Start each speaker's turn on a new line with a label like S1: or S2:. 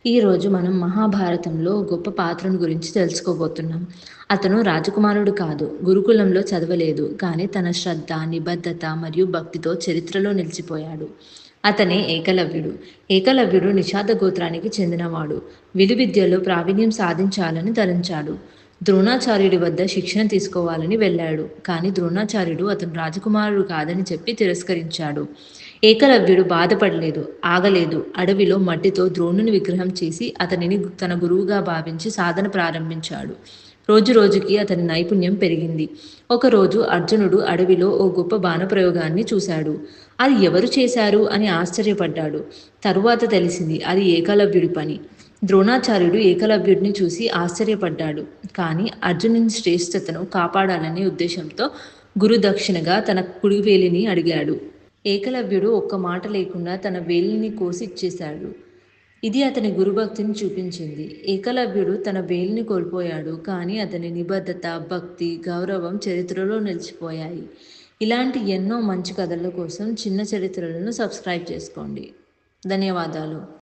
S1: ఈరోజు మనం మహాభారతంలో గొప్ప పాత్రను గురించి తెలుసుకోబోతున్నాం. అతను రాజకుమారుడు కాదు, గురుకులంలో చదవలేదు, కానీ తన శ్రద్ధ, నిబద్ధత మరియు భక్తితో చరిత్రలో నిలిచిపోయాడు. అతనే ఏకలవ్యుడు. ఏకలవ్యుడు నిషాద గోత్రానికి చెందినవాడు. విలువిద్యలో ప్రావీణ్యం సాధించాలని తలంచాడు. ద్రోణాచార్యుడి వద్ద శిక్షణ తీసుకోవాలని వెళ్ళాడు. కానీ ద్రోణాచార్యుడు అతను రాజకుమారుడు కాదని చెప్పి తిరస్కరించాడు. ఏకలవ్యుడు బాధపడలేదు, ఆగలేదు. అడవిలో మట్టితో ద్రోణుని విగ్రహం చేసి అతనిని తన గురువుగా భావించి సాధన ప్రారంభించాడు. రోజు రోజుకి అతని నైపుణ్యం పెరిగింది. ఒకరోజు అర్జునుడు అడవిలో ఓ గొప్ప బాణప్రయోగాన్ని చూశాడు. అది ఎవరు చేశారు అని ఆశ్చర్యపడ్డాడు. తరువాత తెలిసింది అది ఏకలవ్యుడి పని. ద్రోణాచార్యుడు ఏకలవ్యుడిని చూసి ఆశ్చర్యపడ్డాడు. కానీ అర్జునుని శ్రేష్ఠతను కాపాడాలనే ఉద్దేశంతో గురుదక్షిణగా తన కుడివేలిని అడిగాడు. ఏకలవ్యుడు ఒక్క మాట లేకుండా తన వేలిని కోసి ఇచ్చేశాడు. ఇది అతని గురుభక్తిని చూపించింది. ఏకలవ్యుడు తన వేలిని కోల్పోయాడు, కానీ అతని నిబద్ధత, భక్తి, గౌరవం చరిత్రలో నిలిచిపోయాయి. ఇలాంటి ఎన్నో మంచి కథల కోసం చిన్న చరిత్రలను సబ్స్క్రైబ్ చేసుకోండి. ధన్యవాదాలు.